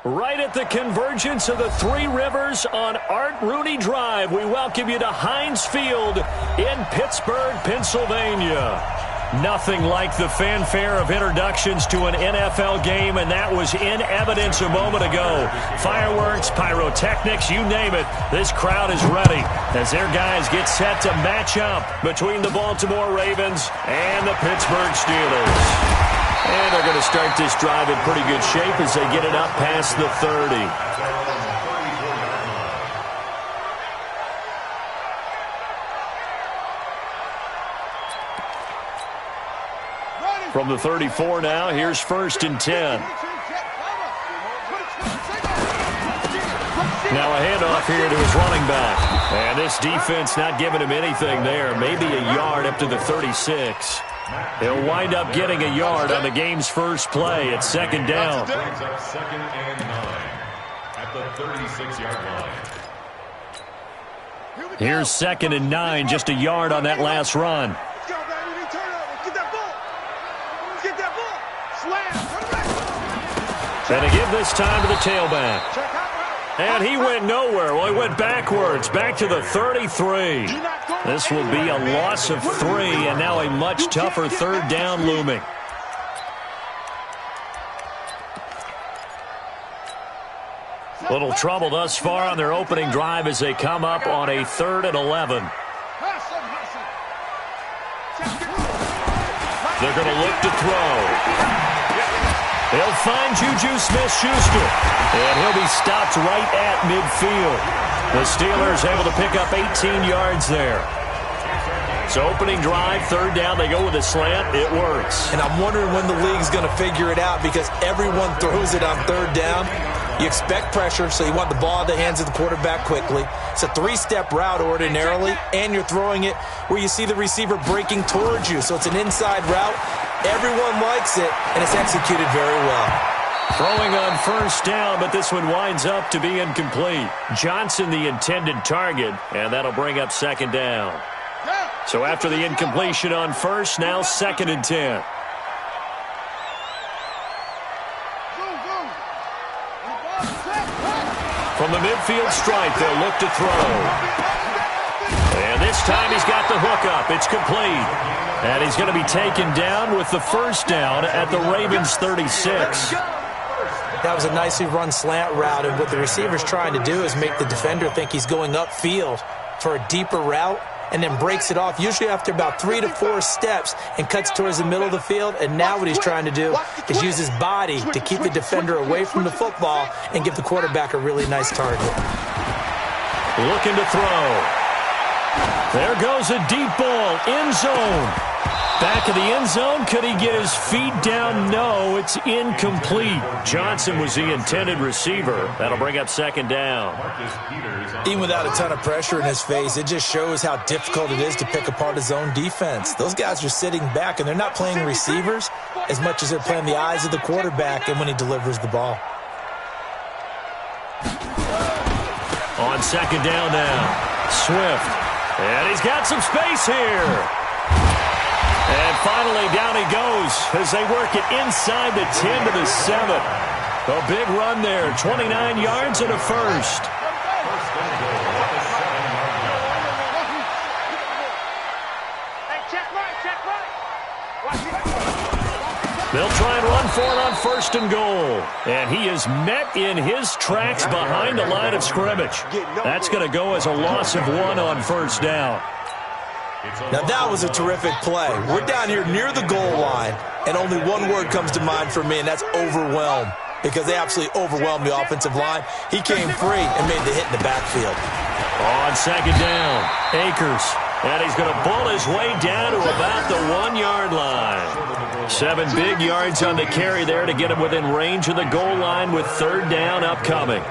Right at the convergence of the Three Rivers on Art Rooney Drive, we welcome you to Heinz Field in Pittsburgh, Pennsylvania. Nothing like the fanfare of introductions to an NFL game, and that was in evidence a moment ago. Fireworks, pyrotechnics, you name it. This crowd is ready as their guys get set to match up between the Baltimore Ravens and the Pittsburgh Steelers. And they're going to start this drive in pretty good shape as they get it up past the 30. From the 34 now, here's 1st and 10. Now a handoff here to his running back. And this defense not giving him anything there. Maybe a yard up to the 36. He'll wind up getting a yard on the game's first play. It's 2nd down. Brings up 2nd and 9 at the 36-yard line. Here's 2nd and 9, just a yard on that last run. And to give this time to the tailback. And he went nowhere. Well, he went backwards, back to the 33. This will be a loss of 3, and now a much tougher 3rd down looming. Little trouble thus far on their opening drive as they come up on a 3rd and 11. They're going to look to throw. They'll find Juju Smith-Schuster, and he'll be stopped right at midfield. The Steelers able to pick up 18 yards there. So opening drive, 3rd down, they go with a slant. It works. And I'm wondering when the league's going to figure it out because everyone throws it on 3rd down. You expect pressure, so you want the ball in the hands of the quarterback quickly. It's a 3-step route ordinarily, and you're throwing it where you see the receiver breaking towards you. So it's an inside route. Everyone likes it, and it's executed very well. Throwing on 1st down, but this one winds up to be incomplete. Johnson the intended target, and that'll bring up 2nd down. So after the incompletion on 1st, now 2nd and 10. From the midfield stripe, they'll look to throw. And this time he's got the hook up. It's complete. And he's going to be taken down with the 1st down at the Ravens 36. That was a nicely run slant route, and what the receiver's trying to do is make the defender think he's going upfield for a deeper route, and then breaks it off, usually after about 3 to 4 steps, and cuts towards the middle of the field. And now what he's trying to do is use his body to keep the defender away from the football and give the quarterback a really nice target. Looking to throw. There goes a deep ball, end zone. Back of the end zone, could he get his feet down? No, it's incomplete. Johnson was the intended receiver. That'll bring up 2nd down. Even without a ton of pressure in his face, it just shows how difficult it is to pick apart his own defense. Those guys are sitting back, and they're not playing receivers as much as they're playing the eyes of the quarterback and when he delivers the ball. On 2nd down now, Swift. And he's got some space here. And finally, down he goes as they work it inside the 10 to the 7. A big run there, 29 yards and a 1st. They'll try and run for it on 1st and goal. And he is met in his tracks behind the line of scrimmage. That's going to go as a loss of 1 on 1st down. Now that was a terrific play. We're down here near the goal line, and only one word comes to mind for me, and that's overwhelm, because they absolutely overwhelmed the offensive line. He came free and made the hit in the backfield. On 2nd down, Akers. And he's going to bull his way down to about the 1-yard line. 7 big yards on the carry there to get him within range of the goal line with 3rd down upcoming.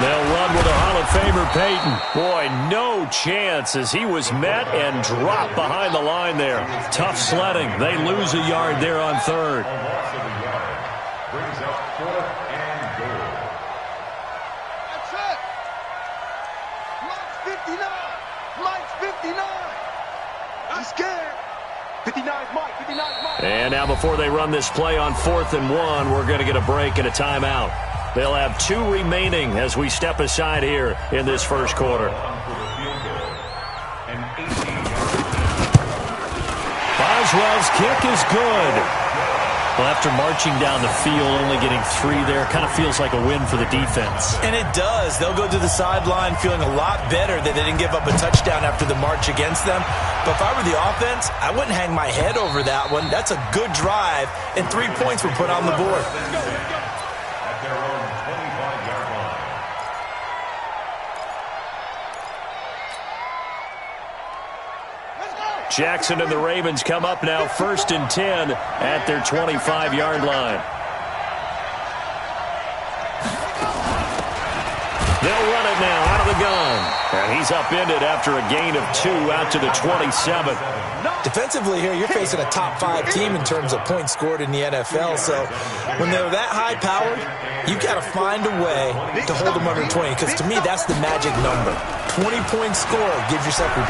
They'll run with a Hall of Famer, Peyton. Boy, no chance as he was met and dropped behind the line there. Tough sledding. They lose a yard there on 3rd. brings up 4th and goal. That's it. Mike's 59. Mike's 59. He's scared. 59's Mike. 59's Mike. And now before they run this play on 4th and 1, we're going to get a break and a timeout. They'll have 2 remaining as we step aside here in this first quarter. Boswell's kick is good. Well, after marching down the field, only getting 3 there, kind of feels like a win for the defense. And it does. They'll go to the sideline feeling a lot better that they didn't give up a touchdown after the march against them. But if I were the offense, I wouldn't hang my head over that one. That's a good drive, and 3 points were put on the board. At their own 25-yard line. Jackson and the Ravens come up now 1st and 10 at their 25-yard line. They'll run it now out of the gun. And he's upended after a gain of 2 out to the 27. Defensively here, you're facing a top-5 team in terms of points scored in the NFL. So when they're that high-powered, you've got to find a way to hold them under 20. Because to me, that's the magic number. 20-point score gives yourself you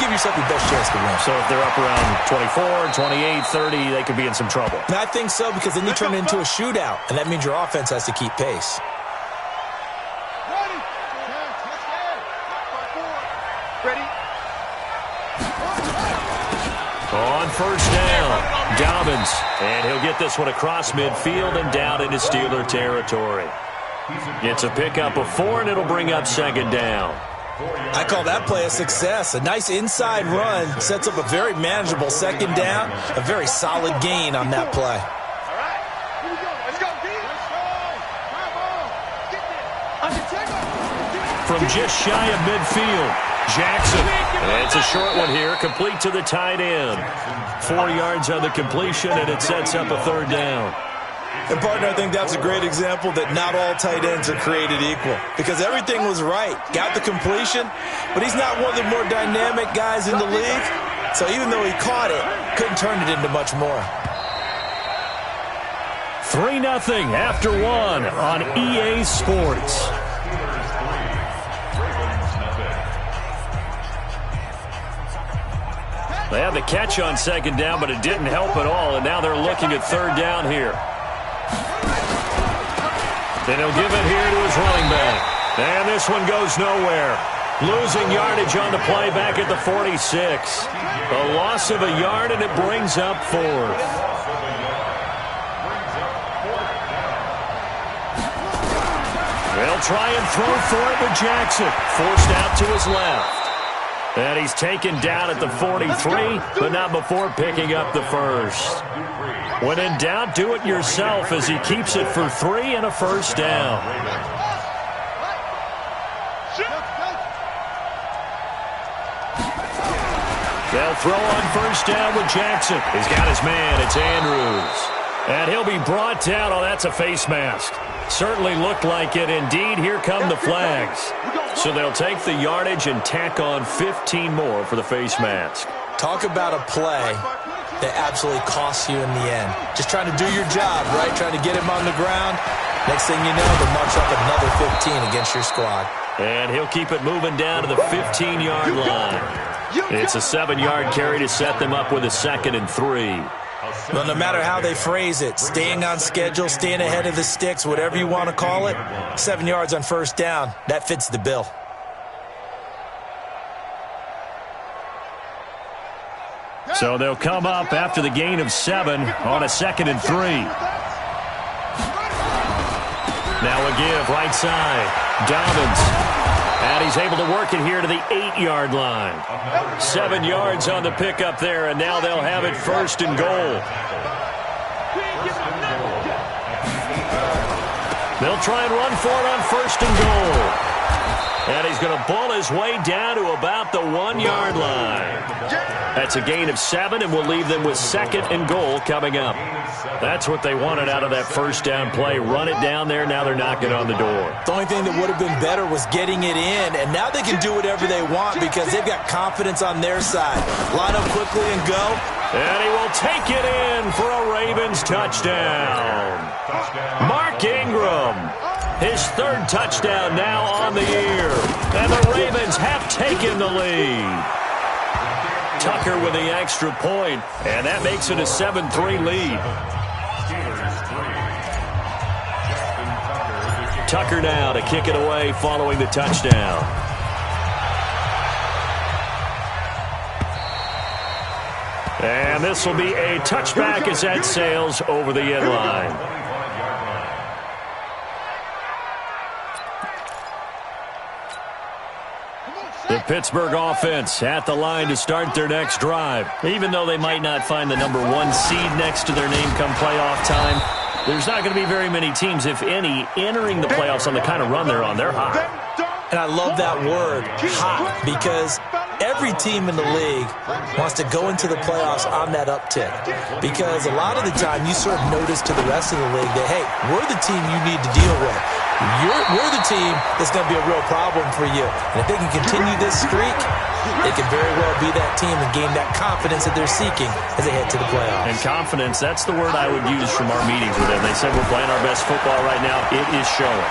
give yourself your best chance to win. So if they're up around 24, 28, 30, they could be in some trouble. And I think so, because then you turn it into a shootout, and that means your offense has to keep pace. Ready? On 1st down, Dobbins. And he'll get this one across midfield and down into Steeler territory. It's a pickup of 4, and it'll bring up 2nd down. I call that play a success. A nice inside run sets up a very manageable 2nd down. A very solid gain on that play. All right. Here we go. Let's go, D. Let's go. Come on. Get there. From just shy of midfield, Jackson. And it's a short one here, complete to the tight end. 4 yards on the completion, and it sets up a 3rd down. And, partner, I think that's a great example that not all tight ends are created equal. Because everything was right. Got the completion, but he's not one of the more dynamic guys in the league. So even though he caught it, couldn't turn it into much more. 3-0 after 1 on EA Sports. They had the catch on 2nd down, but it didn't help at all, and now they're looking at 3rd down here. Then he'll give it here to his running back. And this one goes nowhere. Losing yardage on the play back at the 46. A loss of a yard, and it brings up 4th. They'll try and throw for it with Jackson. Forced out to his left. And he's taken down at the 43, but not before picking up the 1st. When in doubt, do it yourself as he keeps it for 3 and a 1st down. They'll throw on 1st down with Jackson. He's got his man. It's Andrews. And he'll be brought down. Oh, that's a face mask. Certainly looked like it. Indeed, here come the flags. So they'll take the yardage and tack on 15 more for the face mask. Talk about a play that absolutely costs you in the end. Just trying to do your job, right? Trying to get him on the ground. Next thing you know, they'll march up another 15 against your squad. And he'll keep it moving down to the 15-yard line. It's a 7-yard carry to set them up with a 2nd and 3. Well, no matter how they phrase it, staying on schedule, staying ahead of the sticks, whatever you want to call it, 7 yards on 1st down, that fits the bill. So they'll come up after the gain of 7 on a 2nd and 3. Now a give right side. Dobbins. And he's able to work it here to the 8-yard line. 7 yards on the pickup there, and now they'll have it 1st and goal. They'll try and run for it on 1st and goal. And he's going to bull his way down to about the 1-yard line. That's a gain of 7, and we'll leave them with 2nd and goal coming up. That's what they wanted out of that 1st down play. Run it down there. Now they're knocking on the door. The only thing that would have been better was getting it in, and now they can do whatever they want because they've got confidence on their side. Line up quickly and go. And he will take it in for a Ravens touchdown. Mark Ingram, his third touchdown now on the year. And the Ravens have taken the lead. Tucker with the extra point, and that makes it a 7-3 lead. Tucker now to kick it away following the touchdown. And this will be a touchback as that sails over the end line. The Pittsburgh offense at the line to start their next drive. Even though they might not find the number 1 seed next to their name come playoff time, there's not going to be very many teams, if any, entering the playoffs on the kind of run they're on. They're hot. And I love that word, hot, because every team in the league wants to go into the playoffs on that uptick. Because a lot of the time you sort of notice to the rest of the league that, hey, we're the team you need to deal with. We're the team that's going to be a real problem for you. And if they can continue this streak, they can very well be that team and gain that confidence that they're seeking as they head to the playoffs. And confidence, that's the word I would use from our meetings with them. They said we're playing our best football right now. It is showing.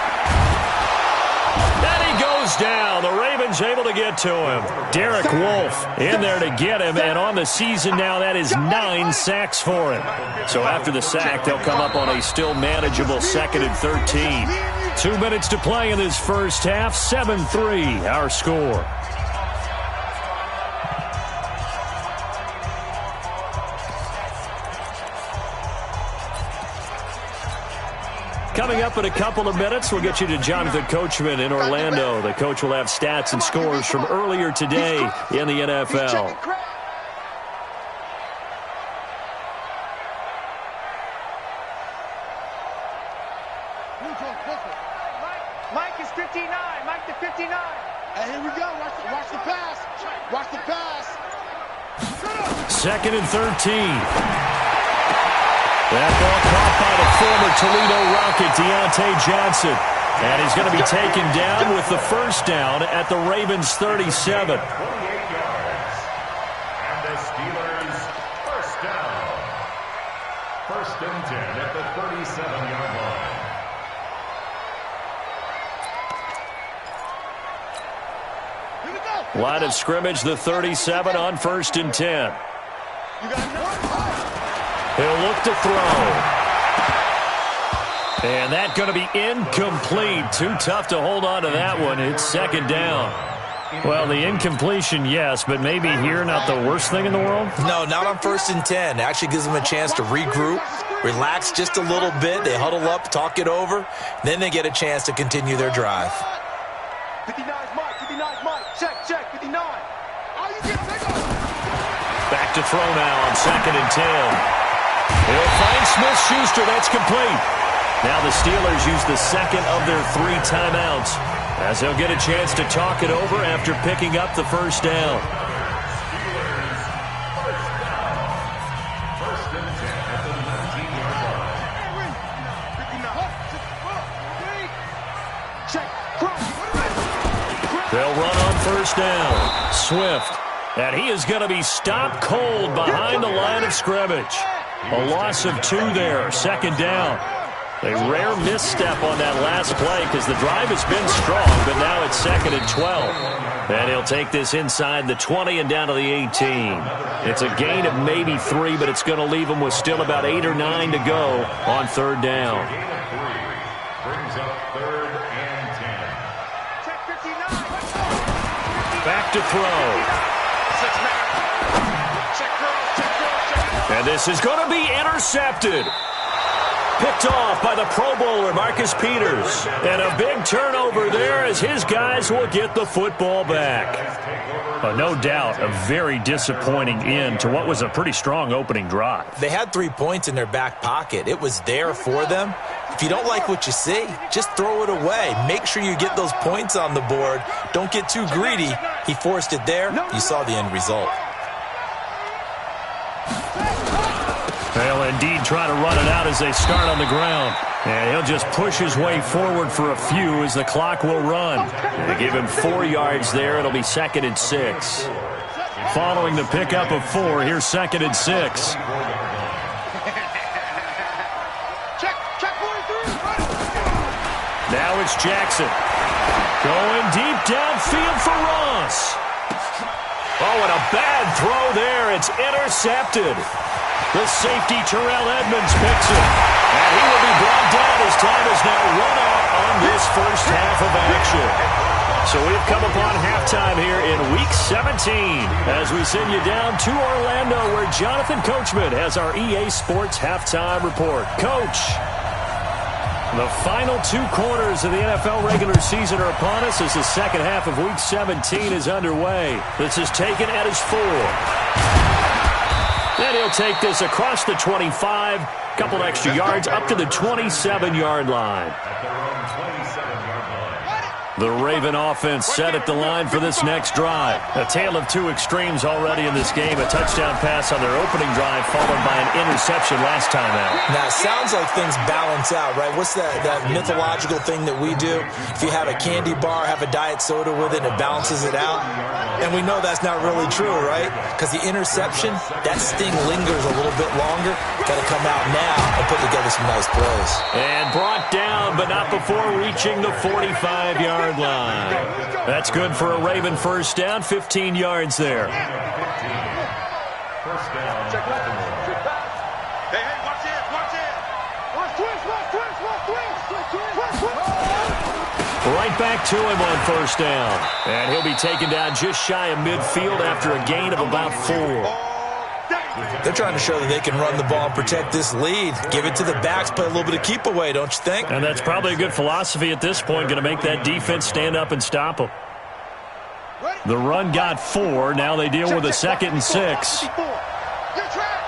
And he goes down. The Ravens able to get to him. Derek Wolfe in there to get him. And on the season now, that is 9 sacks for him. So after the sack, they'll come up on a still manageable 2nd and 13. 2 minutes to play in this first half. 7-3, our score. Coming up in a couple of minutes, we'll get you to Jonathan Coachman in Orlando. The coach will have stats and scores from earlier today in the NFL. Mike is 59. Mike to 59. Hey, here we go. Watch the pass. Watch the pass. 2nd and 13. That ball caught by the former Toledo Rocket, Deontay Johnson. And he's going to be taken down with the first down at the Ravens 37. 28 yards. And the Steelers first down. 1st and 10 at the 37-yard line. Line of scrimmage, the 37 on 1st and 10. He'll look to throw. And that going to be incomplete. Too tough to hold on to that one. It's 2nd down. Well, the incompletion, yes, but maybe here not the worst thing in the world? No, not on 1st and 10. It actually gives them a chance to regroup, relax just a little bit. They huddle up, talk it over. Then they get a chance to continue their drive. 59's Mike. 59's Mike. Check. 59. Back to throw now on 2nd and 10. He'll find Smith-Schuster. That's complete. Now the Steelers use the second of their 3 timeouts as they'll get a chance to talk it over after picking up the first down. They'll run on first down. Swift. And he is going to be stopped cold behind the line of scrimmage. A loss of 2 there. 2nd down. A rare misstep on that last play because the drive has been strong, but now it's 2nd and 12. And he'll take this inside the 20 and down to the 18. It's a gain of maybe 3, but it's going to leave him with still about 8 or 9 to go on 3rd down. Brings up 3rd and 10. Back to throw. And this is going to be intercepted. Picked off by the Pro Bowler, Marcus Peters. And a big turnover there as his guys will get the football back. No doubt a very disappointing end to what was a pretty strong opening drive. They had 3 points in their back pocket. It was there for them. If you don't like what you see, just throw it away. Make sure you get those points on the board. Don't get too greedy. He forced it there. You saw the end result. They'll indeed try to run it out as they start on the ground. And he'll just push his way forward for a few as the clock will run. They give him 4 yards there. It'll be 2nd and 6. Following the pickup of 4, here's 2nd and 6. Now it's Jackson. Going deep downfield for Ross. Oh, and a bad throw there. It's intercepted. The safety, Terrell Edmonds, picks it. And he will be brought down as time is now run out on this first half of action. So we've come upon halftime here in Week 17 as we send you down to Orlando where Jonathan Coachman has our EA Sports Halftime Report. Coach, the final 2 quarters of the NFL regular season are upon us as the second half of Week 17 is underway. This is taken at his 4. Then he'll take this across the 25, couple extra yards up to the 27-yard line. The Raven offense set at the line for this next drive. A tale of 2 extremes already in this game. A touchdown pass on their opening drive followed by an interception last time out. Now, it sounds like things balance out, right? What's that mythological thing that we do? If you have a candy bar, have a diet soda with it, it balances it out. And we know that's not really true, right? Because the interception, that sting lingers a little bit longer. Got to come out now and put together some nice plays. And brought down, but not before reaching the 45-yard line. That's good for a Raven first down, 15 yards there. First down. Hey, watch it, watch it. Watch twist. Right back to him on first down. And he'll be taken down just shy of midfield after a gain of about 4. They're trying to show that they can run the ball and protect this lead. Give it to the backs, play a little bit of keep away, don't you think? And that's probably a good philosophy at this point, going to make that defense stand up and stop them. The run got 4. Now they deal with a 2nd and 6. Good track.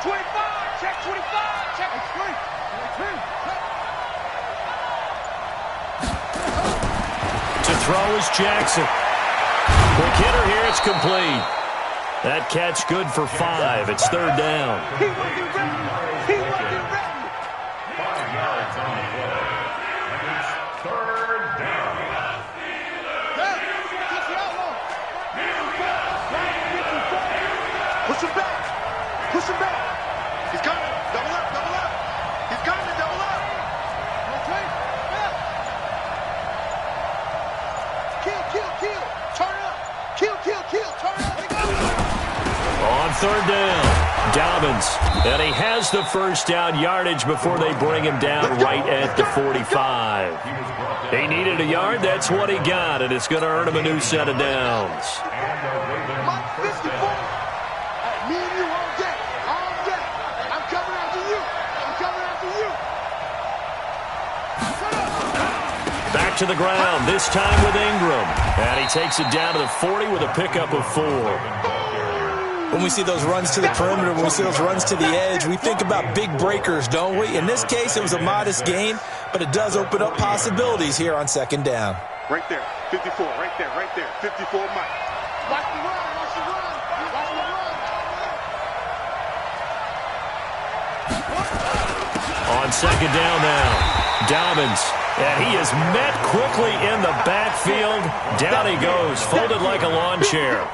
25, check 25, check 3. To throw is Jackson. Quick hitter here, it's complete. That catch good for 5. It's 3rd down. He wasn't ready. 5 yards on the play. And it's 3rd down. Push him back. He's coming. Double up. He's coming. Double up. Kill. Turn up. Kill. Turn up. On 3rd down, Dobbins. And he has the first down yardage before they bring him down right at the 45. He needed a yard. That's what he got, and it's going to earn him a new set of downs. Mike 54. Me and you all day. I'm coming after you. Back to the ground, this time with Ingram. And he takes it down to the 40 with a pickup of 4. When we see those runs to the perimeter, when we see those runs to the edge, we think about big breakers, don't we? In this case, it was a modest gain, but it does open up possibilities here on 2nd down. Right there. 54. Right there. 54 Mike. Watch the run. On 2nd down now, Dobbins. And he is met quickly in the backfield. Down he goes, folded like a lawn chair.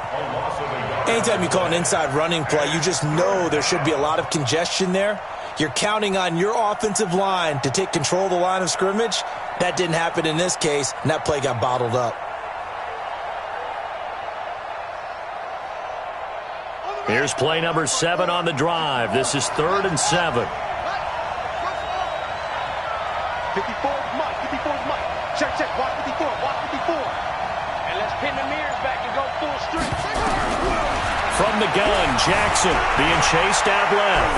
Anytime you call an inside running play, you just know there should be a lot of congestion there. You're counting on your offensive line to take control of the line of scrimmage. That didn't happen in this case, and that play got bottled up. Here's play number 7 on the drive. This is 3rd and 7. 54's Mike. Check. Watch 54. And let's pin the mirrors back and go full street. From the gun, Jackson being chased out left.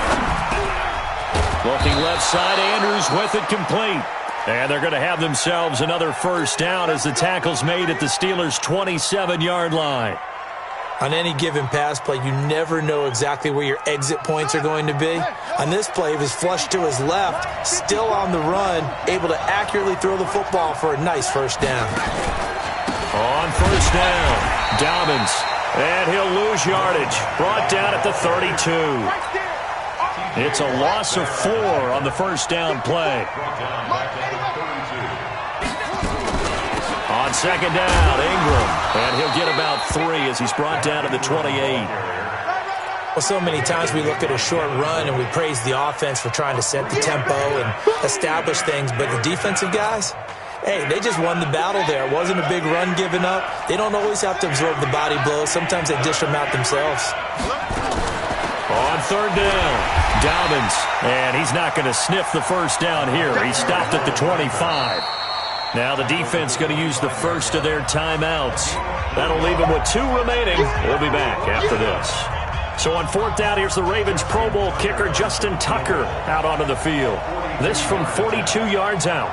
Looking left side, Andrews with it complete. And they're going to have themselves another first down as the tackle's made at the Steelers' 27-yard line. On any given pass play, you never know exactly where your exit points are going to be. On this play, he was flushed to his left, still on the run, able to accurately throw the football for a nice first down. On first down, Dobbins. And he'll lose yardage. Brought down at the 32. It's a loss of 4 on the first down play. On On second down, Ingram. And he'll get about 3 as he's brought down to the 28. Well, so many times we look at a short run and we praise the offense for trying to set the tempo and establish things, but the defensive guys, hey, they just won the battle there. It wasn't a big run given up. They don't always have to absorb the body blows. Sometimes they dish them out themselves. On third down, Dobbins, and he's not going to sniff the first down here. He stopped at the 25. Now the defense going to use the first of their timeouts. That'll leave them with 2 remaining. We'll be back after this. So on fourth down, here's the Ravens Pro Bowl kicker Justin Tucker out onto the field. This from 42 yards out.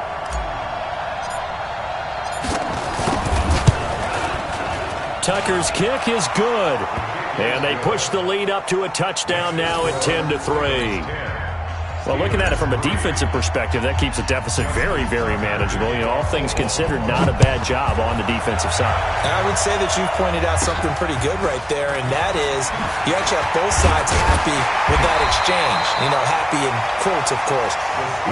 Tucker's kick is good. And they push the lead up to a touchdown now at 10-3. Well, looking at it from a defensive perspective, that keeps the deficit very, very manageable. You know, all things considered, not a bad job on the defensive side. And I would say that you've pointed out something pretty good right there, and that is you actually have both sides happy with that exchange. You know, happy in quotes, of course.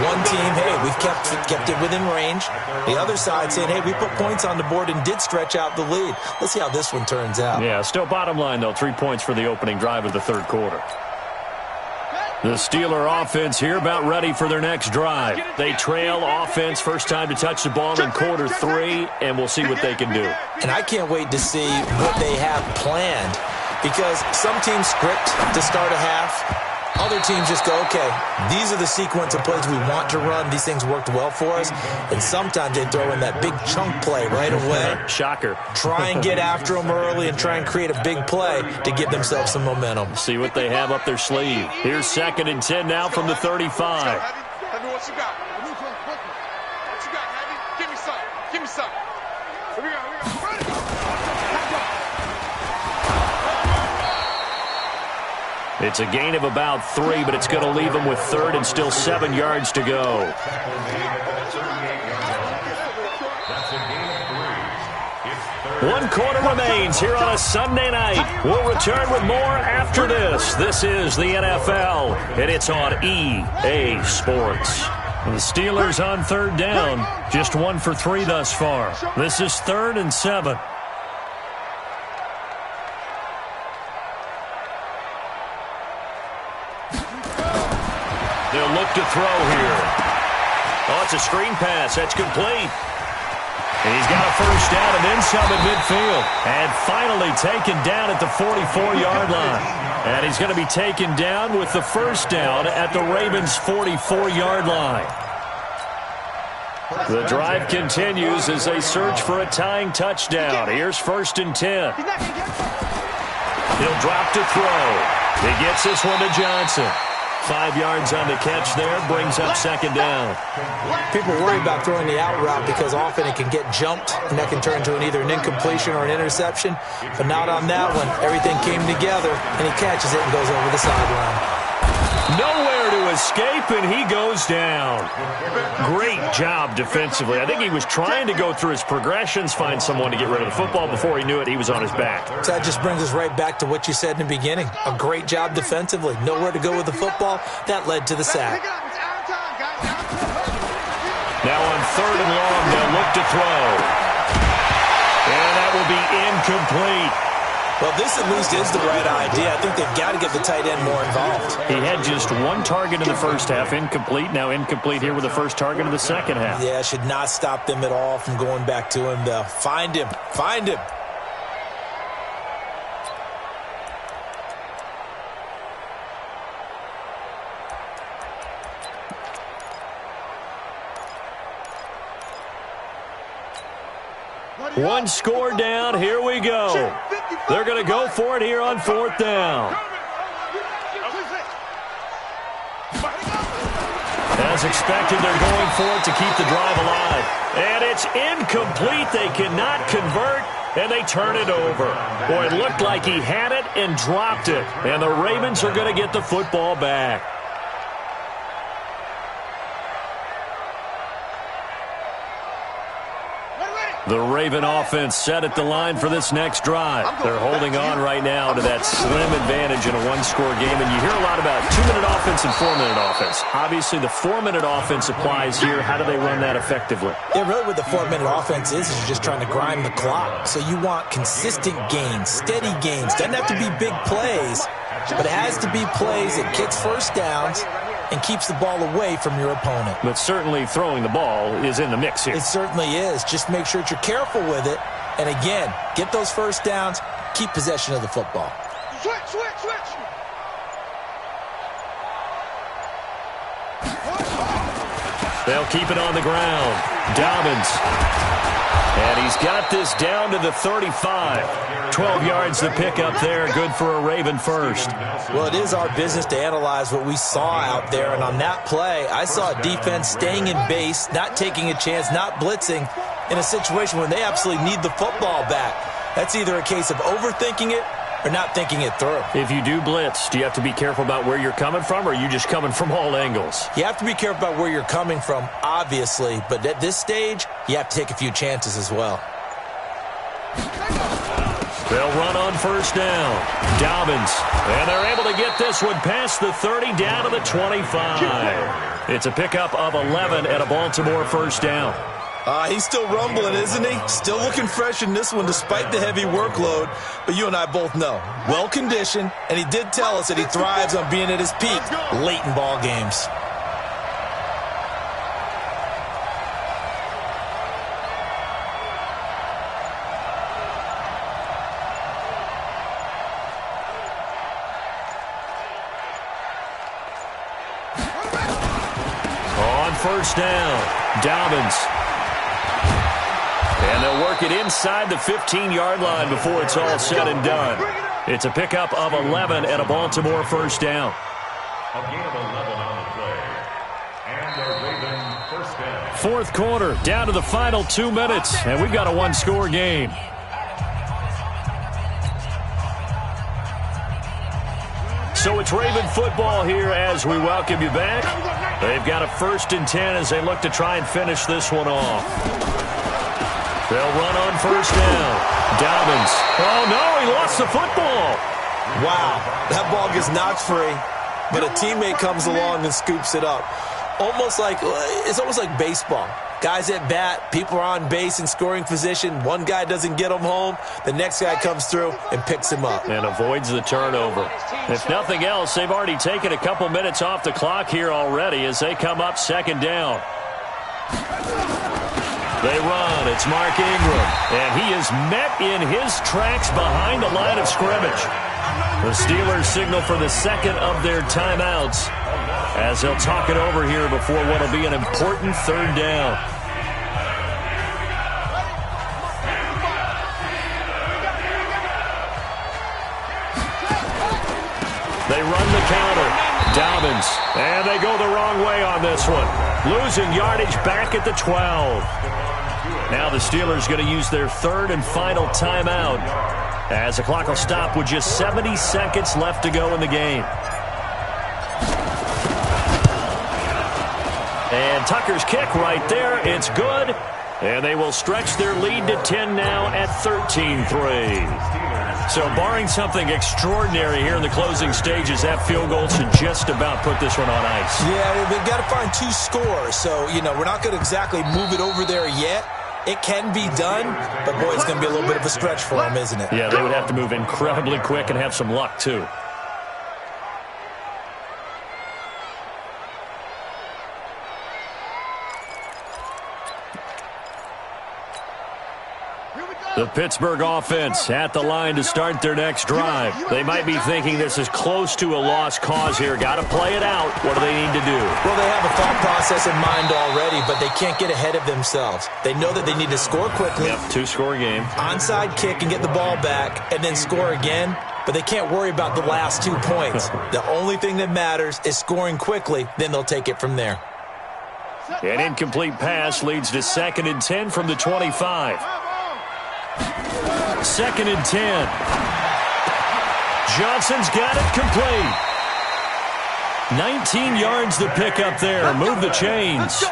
One team, hey, we've kept it within range. The other side saying, hey, we put points on the board and did stretch out the lead. Let's see how this one turns out. Yeah, still bottom line, though, 3 points for the opening drive of the third quarter. The Steeler offense here about ready for their next drive. They trail offense first time to touch the ball in quarter 3, and we'll see what they can do. And I can't wait to see what they have planned, because some teams script to start a half. Other teams just go, okay, these are the sequence of plays we want to run. These things worked well for us. And sometimes they throw in that big chunk play right away. Shocker. Try and get after them early and try and create a big play to give themselves some momentum. See what they have up their sleeve. Here's 2nd and 10 now from the 35. Heavy, what you got? What you got, Heavy? Give me some. Give me some. Here we go. It's a gain of about 3, but it's going to leave them with 3rd and still 7 yards to go. One quarter remains here on a Sunday night. We'll return with more after this. This is the NFL, and it's on EA Sports. The Steelers on third down, just 1 for 3 thus far. This is 3rd and 7. They'll look to throw here. Oh, it's a screen pass. That's complete. And he's got a first down and then some at midfield. And finally taken down at the 44-yard line. And he's going to be taken down with the first down at the Ravens' 44-yard line. The drive continues as they search for a tying touchdown. Here's 1st and 10. He'll drop to throw. He gets this one to Johnson. 5 yards on the catch there, brings up 2nd down. People worry about throwing the out route because often it can get jumped, and that can turn into either an incompletion or an interception. But not on that one. Everything came together, and he catches it and goes over the sideline. Nowhere to escape, and he goes down. Great job defensively. I think he was trying to go through his progressions, find someone to get rid of the football. Before he knew it, he was on his back. So that just brings us right back to what you said in the beginning. A great job defensively. Nowhere to go with the football. That led to the sack. Now on 3rd and long, they'll look to throw. And that will be incomplete. Well, this at least is the right idea. I think they've got to get the tight end more involved. He had just 1 target in the first half, incomplete. Now incomplete here with the first target of the second half. Yeah, should not stop them at all from going back to him, though. Find him. Find him. One score down. Here we go. They're going to go for it here on 4th down. As expected, they're going for it to keep the drive alive. And it's incomplete. They cannot convert, and they turn it over. Boy, it looked like he had it and dropped it. And the Ravens are going to get the football back. The Raven offense set at the line for this next drive. They're holding on right now to that slim advantage in a one-score game. And you hear a lot about 2-minute offense and 4-minute offense. Obviously, the 4-minute offense applies here. How do they run that effectively? Yeah, really what the 4-minute offense is you're just trying to grind the clock. So you want consistent gains, steady gains. Doesn't have to be big plays, but it has to be plays that gets first downs and keeps the ball away from your opponent. But certainly throwing the ball is in the mix here. It certainly is. Just make sure that you're careful with it. And again, get those first downs, keep possession of the football. Switch. They'll keep it on the ground. Dobbins. And he's got this down to the 35. 12 yards to pick up there. Good for a Raven first. Well, it is our business to analyze what we saw out there. And on that play, I saw a defense staying in base, not taking a chance, not blitzing in a situation when they absolutely need the football back. That's either a case of overthinking it or not thinking it through. If you do blitz, do you have to be careful about where you're coming from, or are you just coming from all angles? You have to be careful about where you're coming from, obviously, but at this stage, you have to take a few chances as well. They'll run on first down. Dobbins. And they're able to get this one past the 30 down to the 25. It's a pickup of 11 at a Baltimore first down. He's still rumbling, isn't he? Still looking fresh in this one despite the heavy workload. But you and I both know, well-conditioned, and he did tell us that he thrives on being at his peak late in ball games. On first down, Dobbins. And they'll work it inside the 15-yard line before it's all said and done. It's a pickup of 11 at a Baltimore first down. A gain of 11 on the play. And a Raven first down. Fourth quarter, down to the final 2 minutes, and we've got a one-score game. So it's Raven football here as we welcome you back. They've got a 1st and 10 as they look to try and finish this one off. They'll run on first down. Dobbins. Oh, no, he lost the football. Wow, that ball gets knocked free, but a teammate comes along and scoops it up. It's almost like baseball. Guys at bat, people are on base in scoring position. One guy doesn't get him home. The next guy comes through and picks him up. And avoids the turnover. If nothing else, they've already taken a couple minutes off the clock here already as they come up second down. They run. It's Mark Ingram. And he is met in his tracks behind the line of scrimmage. The Steelers signal for the second of their timeouts as they'll talk it over here before what will be an important third down. They run the counter. Dobbins. And they go the wrong way on this one. Losing yardage back at the 12. Now the Steelers going to use their third and final timeout as the clock will stop with just 70 seconds left to go in the game. And Tucker's kick right there. It's good. And they will stretch their lead to 10 now at 13-3. So barring something extraordinary here in the closing stages, that field goal should just about put this one on ice. Yeah, they've got to find 2 scores. So, we're not going to exactly move it over there yet. It can be done, but boy, it's going to be a little bit of a stretch for them, isn't it? Yeah, they would have to move incredibly quick and have some luck, too. The Pittsburgh offense at the line to start their next drive. They might be thinking this is close to a lost cause here. Got to play it out. What do they need to do? Well, they have a thought process in mind already, but they can't get ahead of themselves. They know that they need to score quickly. Yep, 2-score game. Onside kick and get the ball back, and then score again. But they can't worry about the last 2 points. The only thing that matters is scoring quickly. Then they'll take it from there. An incomplete pass leads to 2nd and 10 from the 25. 2nd and 10. Johnson's got it complete. 19 yards to pick up there. Move the chains.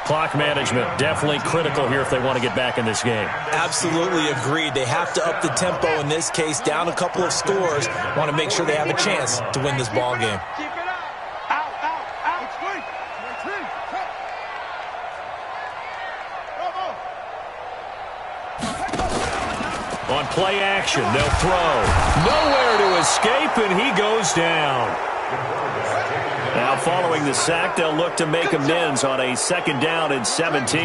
Clock management, definitely critical here if they want to get back in this game. Absolutely agreed. They have to up the tempo in this case, down a couple of scores. Want to make sure they have a chance to win this ball game. On play action, they'll throw. Nowhere to escape, and he goes down. Now, following the sack, they'll look to make amends on a 2nd down and 17.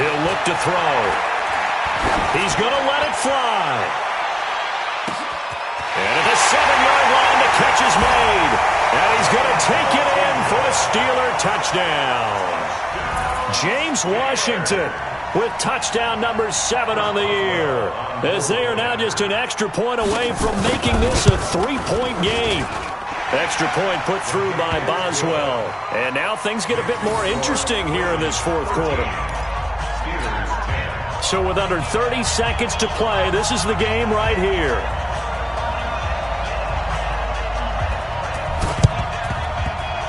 He'll look to throw. He's going to let it fly. And at the 7-yard line, the catch is made. And he's going to take it in for the Steeler touchdown. James Washington with touchdown number 7 on the year, as they are now just an extra point away from making this a 3-point game. Extra point put through by Boswell. And now things get a bit more interesting here in this 4th quarter. So with under 30 seconds to play, this is the game right here.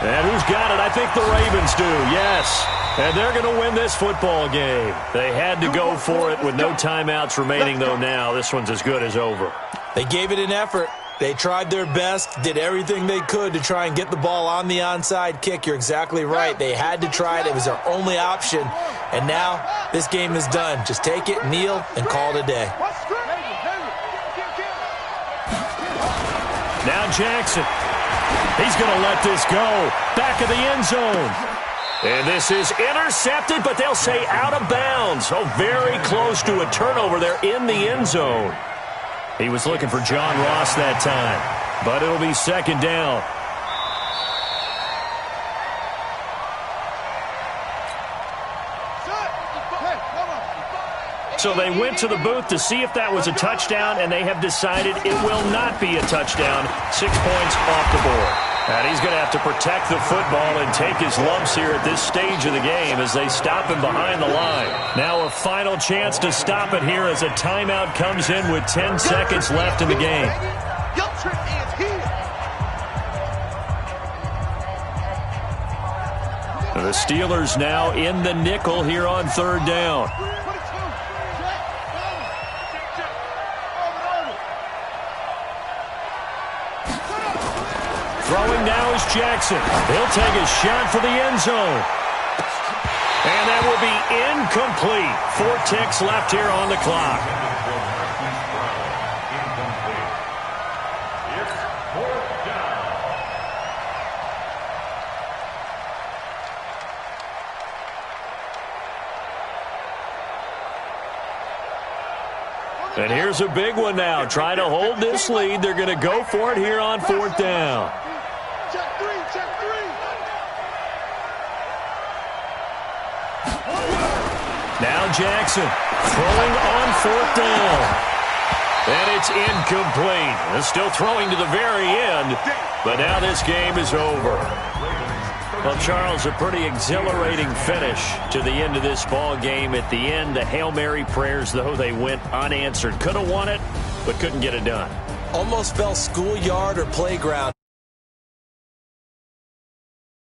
And who's got it? I think the Ravens do, yes. And they're going to win this football game. They had to go for it with no timeouts remaining, though now. This one's as good as over. They gave it an effort. They tried their best, did everything they could to try and get the ball on the onside kick. You're exactly right. They had to try it. It was their only option. And now this game is done. Just take it, kneel, and call it a day. Now Jackson. He's going to let this go. Back of the end zone. And this is intercepted, but they'll say out of bounds. Oh, very close to a turnover there in the end zone. He was looking for John Ross that time, but it'll be 2nd down. So they went to the booth to see if that was a touchdown, and they have decided it will not be a touchdown. 6 points off the board. And he's going to have to protect the football and take his lumps here at this stage of the game as they stop him behind the line. Now a final chance to stop it here as a timeout comes in with 10 seconds left in the game. The Steelers now in the nickel here on 3rd down. Throwing now is Jackson. He'll take a shot for the end zone. And that will be incomplete. 4 ticks left here on the clock. It's 4th down. And here's a big one now. Trying to hold this lead. They're going to go for it here on 4th down. Now Jackson throwing on 4th down. And it's incomplete. They're still throwing to the very end, but now this game is over. Well, Charles, a pretty exhilarating finish to the end of this ball game. At the end, the Hail Mary prayers, though, they went unanswered. Could have won it, but couldn't get it done. Almost felt schoolyard or playground.